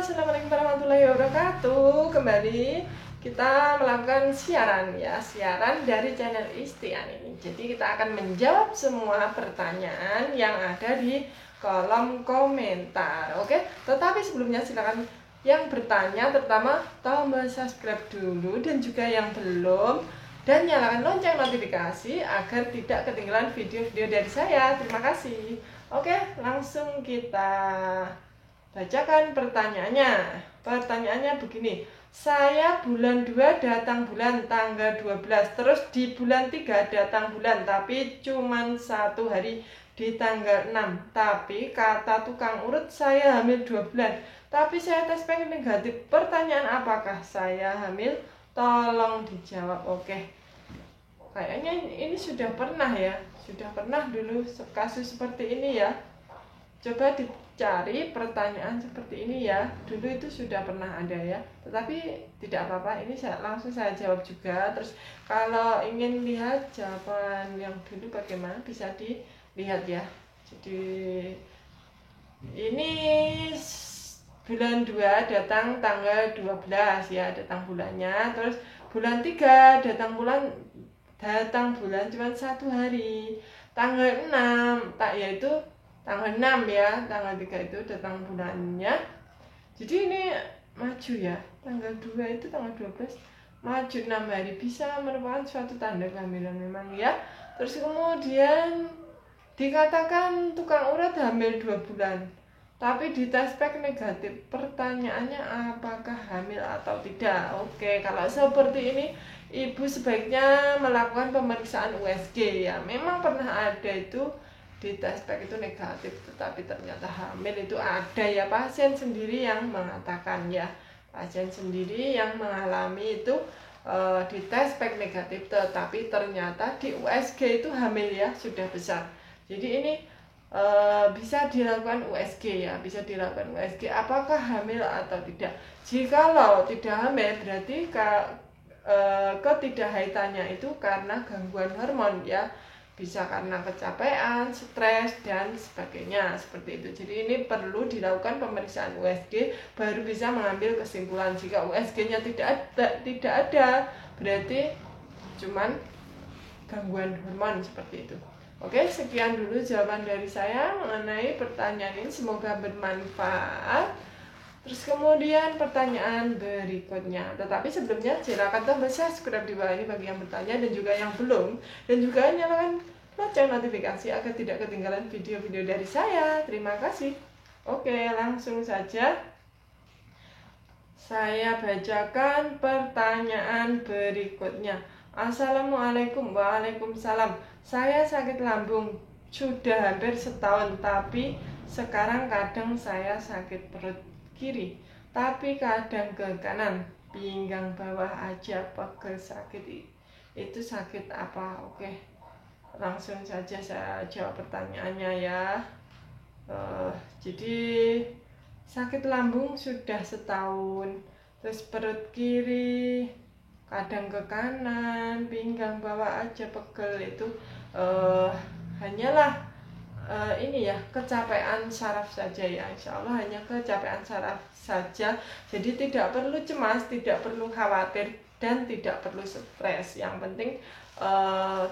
Assalamualaikum warahmatullahi wabarakatuh. Kembali kita melakukan siaran dari channel Istiani. Jadi kita akan menjawab semua pertanyaan yang ada di kolom komentar. Oke, tetapi sebelumnya silakan yang bertanya terutama tombol subscribe dulu dan juga yang belum, dan nyalakan lonceng notifikasi agar tidak ketinggalan video-video dari saya. Terima kasih. Oke, langsung kita bacakan pertanyaannya. Pertanyaannya begini. Saya bulan 2 datang bulan tanggal 12. Terus di bulan 3 datang bulan, tapi cuman 1 hari di tanggal 6. Tapi kata tukang urut saya hamil 2 bulan. Tapi saya tes pengen negatif. Pertanyaan apakah saya hamil? Tolong dijawab. Oke. Kayaknya ini sudah pernah ya. Sudah pernah dulu kasus seperti ini ya. Coba dicari pertanyaan seperti ini ya. Dulu itu sudah pernah ada ya. Tetapi tidak apa-apa, ini langsung saya jawab juga. Terus kalau ingin lihat jawaban yang dulu bagaimana bisa dilihat ya. Jadi ini bulan 2 datang tanggal 12 ya, datang bulannya. Terus bulan 3 datang bulan cuma 1 hari. Tanggal 6 yaitu tanggal 6 ya, tanggal 3 itu datang bulannya. Jadi ini maju ya, tanggal 2 itu tanggal 12 maju 6 hari, bisa merupakan suatu tanda kehamilan memang ya. Terus kemudian dikatakan tukang urat hamil 2 bulan, tapi di tes pack negatif. Pertanyaannya apakah hamil atau tidak? Oke, kalau seperti ini ibu sebaiknya melakukan pemeriksaan USG ya. Memang pernah ada itu di tes pack itu negatif, tetapi ternyata hamil itu ada ya. Pasien sendiri yang mengatakan ya, pasien sendiri yang mengalami itu di tes pack negatif, tetapi ternyata di USG itu hamil ya, sudah besar. Jadi ini bisa dilakukan USG ya, bisa dilakukan USG apakah hamil atau tidak. Jikalau tidak hamil berarti ketidakhaitannya itu karena gangguan hormon ya. Bisa karena kecapean, stres, dan sebagainya seperti itu. Jadi ini perlu dilakukan pemeriksaan USG baru bisa mengambil kesimpulan. Jika USG-nya tidak ada, berarti cuman gangguan hormon seperti itu. Oke, sekian dulu jawaban dari saya mengenai pertanyaan ini, semoga bermanfaat. Terus kemudian pertanyaan berikutnya. Tetapi sebelumnya silakan tombol subscribe di bawah ini bagi yang bertanya dan juga yang belum. Dan juga nyalakan lonceng notifikasi agar tidak ketinggalan video-video dari saya. Terima kasih. Oke, langsung saja saya bacakan pertanyaan berikutnya. Assalamualaikum. Waalaikumsalam. Saya sakit lambung sudah hampir setahun, tapi sekarang kadang saya sakit perut kiri, tapi kadang ke kanan, pinggang bawah aja pegel sakit. Itu sakit apa? Oke, langsung saja saya jawab pertanyaannya ya. Jadi sakit lambung sudah setahun, terus perut kiri kadang ke kanan, pinggang bawah aja pegel, itu hanyalah ini ya, kecapean saraf saja ya. Insya Allah hanya kecapean saraf saja. Jadi tidak perlu cemas, tidak perlu khawatir, dan tidak perlu stres. Yang penting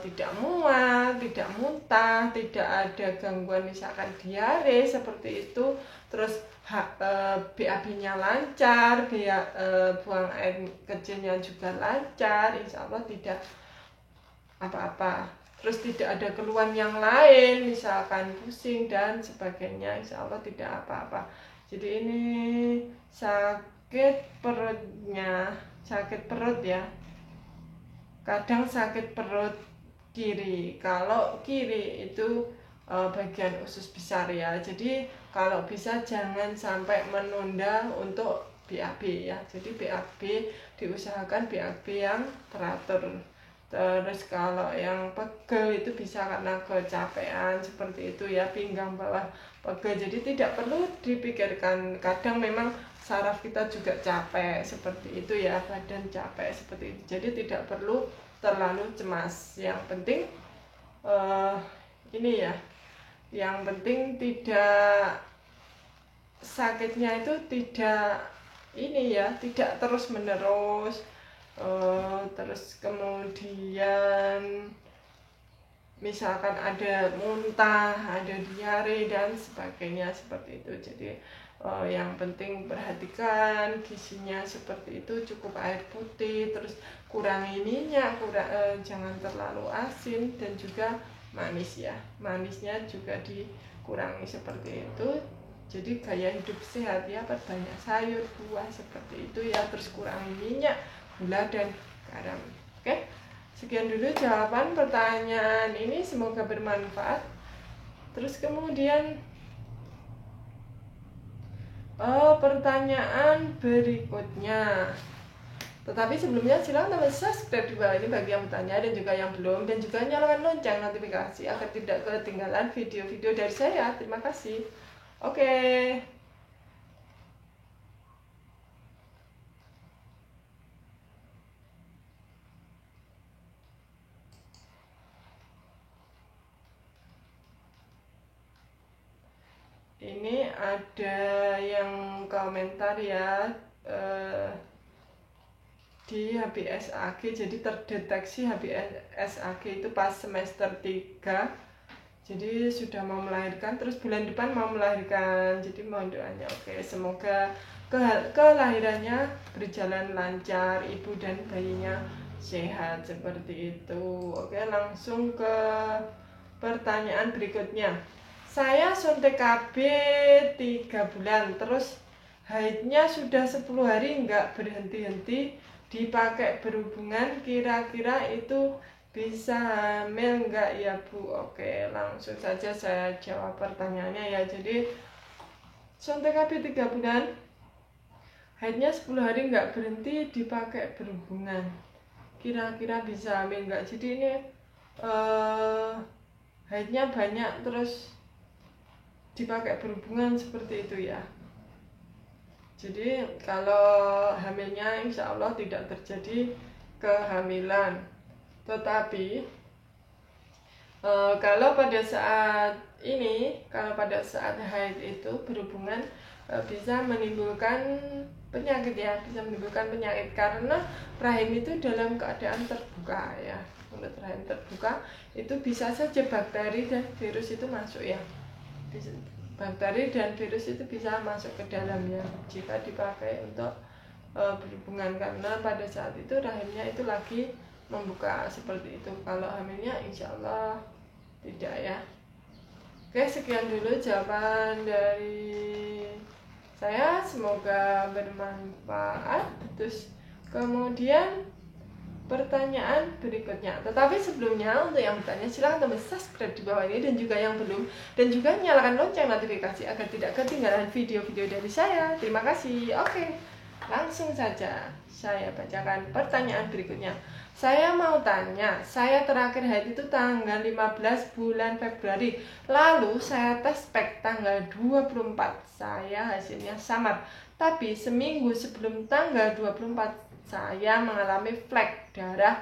tidak mual, tidak muntah, tidak ada gangguan misalkan diare seperti itu. Terus BAB-nya lancar, buang air kecilnya juga lancar. Insya Allah tidak apa-apa. Terus tidak ada keluhan yang lain, misalkan pusing dan sebagainya, insya Allah tidak apa-apa. Jadi ini sakit perutnya, sakit perut ya. Kadang sakit perut kiri. Kalau kiri itu bagian usus besar ya. Jadi kalau bisa jangan sampai menunda untuk BAB ya. Jadi BAB diusahakan BAB yang teratur. Terus kalau yang pegel itu bisa karena kecapean seperti itu ya, pinggang bawah pegel. Jadi tidak perlu dipikirkan, kadang memang saraf kita juga capek seperti itu ya, badan capek seperti itu. Jadi tidak perlu terlalu cemas. Yang penting ini ya, yang penting tidak sakitnya itu tidak ini ya, tidak terus menerus. Terus kemudian misalkan ada muntah, ada diare dan sebagainya seperti itu. Jadi yang penting perhatikan gizinya seperti itu, cukup air putih, terus kurangi minyak, jangan terlalu asin dan juga manis ya. Manisnya juga dikurangi seperti itu. Jadi gaya hidup sehat ya, perbanyak sayur, buah seperti itu ya, terus kurangi minyak, gula dan garam. Oke, sekian dulu jawaban pertanyaan ini, semoga bermanfaat. Terus kemudian pertanyaan berikutnya. Tetapi sebelumnya silahkan teman subscribe di bawah ini bagi yang bertanya dan juga yang belum, dan juga nyalakan lonceng notifikasi agar tidak ketinggalan video-video dari saya. Terima kasih. Oke. Ini ada yang komentar ya, di HBsAg, jadi terdeteksi HBsAg itu pas semester 3. Jadi sudah mau melahirkan, terus bulan depan mau melahirkan. Jadi mohon doanya. Oke, semoga kelahirannya berjalan lancar, ibu dan bayinya sehat seperti itu. Oke, langsung ke pertanyaan berikutnya. Saya suntik KB 3 bulan, terus haidnya sudah 10 hari nggak berhenti-henti, dipakai berhubungan, kira-kira itu bisa hamil enggak ya Bu? Oke, langsung saja saya jawab pertanyaannya ya. Jadi suntik KB 3 bulan, haidnya 10 hari enggak berhenti, dipakai berhubungan, kira-kira bisa hamil enggak? Jadi ini haidnya banyak terus dipakai berhubungan seperti itu ya. Jadi kalau hamilnya insya Allah tidak terjadi kehamilan. Tetapi kalau pada saat haid itu berhubungan, bisa menimbulkan penyakit ya, karena rahim itu dalam keadaan terbuka ya. Mulut rahim terbuka itu bisa saja bakteri dan virus itu masuk ya. Bakteri dan virus itu bisa masuk ke dalamnya jika dipakai untuk berhubungan, karena pada saat itu rahimnya itu lagi membuka seperti itu. Kalau hamilnya insya Allah tidak ya. Oke, sekian dulu jawaban dari saya, semoga bermanfaat. Terus kemudian pertanyaan berikutnya. Tetapi sebelumnya, untuk yang bertanya silahkan teman subscribe di bawah ini, dan juga yang belum, dan juga nyalakan lonceng notifikasi agar tidak ketinggalan video-video dari saya. Terima kasih. Oke, langsung saja saya bacakan pertanyaan berikutnya. Saya mau tanya, saya terakhir haid itu tanggal 15 bulan Februari. Lalu saya tes pack tanggal 24. Saya hasilnya samar. Tapi seminggu sebelum tanggal 24 saya mengalami flek darah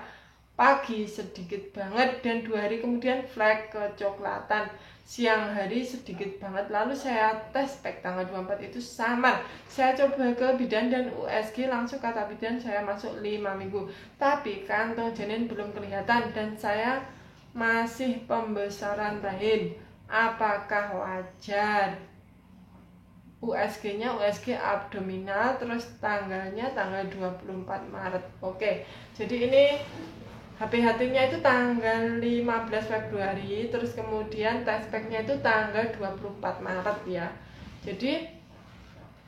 pagi sedikit banget, dan 2 hari kemudian flek kecoklatan, siang hari sedikit banget. Lalu saya tes pack tanggal 24 itu samar. Saya coba ke bidan dan USG, langsung kata bidan saya masuk 5 minggu. Tapi kantong janin belum kelihatan dan saya masih pembesaran rahim. Apakah wajar? USG-nya USG abdominal, terus tanggalnya tanggal 24 Maret. Oke, jadi ini HPHT-nya itu tanggal 15 Februari, terus kemudian tes pack-nya itu tanggal 24 Maret ya. Jadi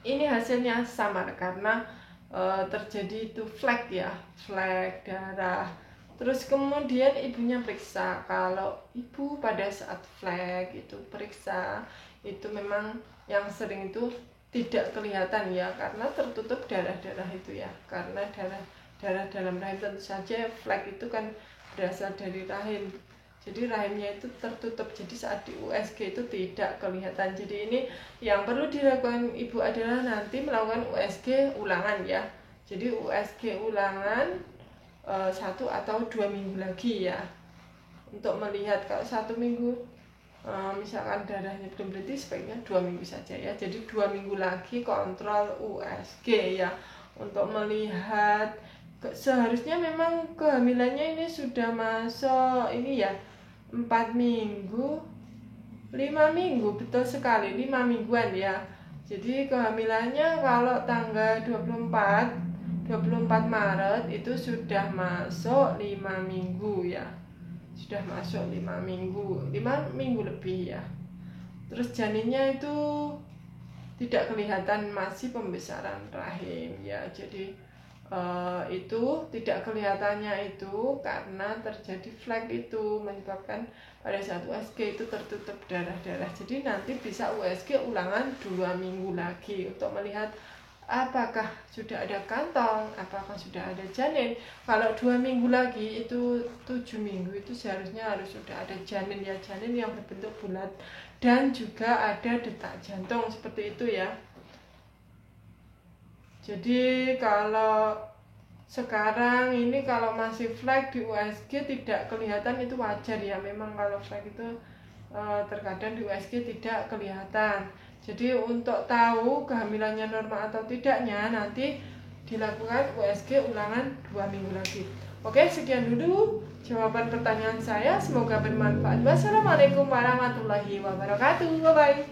ini hasilnya samar karena terjadi itu flek ya, flek darah. Terus kemudian ibunya periksa, kalau ibu pada saat flek itu periksa, itu memang yang sering itu tidak kelihatan ya, karena tertutup darah-darah itu ya, karena darah dalam rahim. Tentu saja flek itu kan berasal dari rahim, jadi rahimnya itu tertutup, jadi saat di USG itu tidak kelihatan. Jadi ini yang perlu dilakukan ibu adalah nanti melakukan USG ulangan ya. Jadi USG ulangan 1 atau 2 minggu lagi ya, untuk melihat. Kalau 1 minggu misalkan darahnya belum berhenti, sebaiknya 2 minggu saja ya. Jadi 2 minggu lagi kontrol USG ya, untuk melihat seharusnya memang kehamilannya ini sudah masuk ini ya 4 minggu 5 minggu, betul sekali 5 mingguan ya. Jadi kehamilannya kalau tanggal 24 Maret itu sudah masuk 5 minggu ya. Sudah masuk 5 minggu lebih ya. Terus janinnya itu tidak kelihatan, masih pembesaran rahim ya. Jadi itu tidak kelihatannya itu karena terjadi flek, itu menyebabkan pada saat USG itu tertutup darah-darah. Jadi nanti bisa USG ulangan 2 minggu lagi untuk melihat apakah sudah ada kantong, apakah sudah ada janin. Kalau 2 minggu lagi itu 7 minggu itu seharusnya harus sudah ada janin ya, janin yang berbentuk bulat dan juga ada detak jantung seperti itu ya. Jadi kalau sekarang ini kalau masih flek di USG tidak kelihatan, itu wajar ya. Memang kalau flek itu terkadang di USG tidak kelihatan. Jadi untuk tahu kehamilannya normal atau tidaknya nanti dilakukan USG ulangan 2 minggu lagi. Oke, sekian dulu jawaban pertanyaan saya, semoga bermanfaat. Wassalamualaikum warahmatullahi wabarakatuh. Bye bye.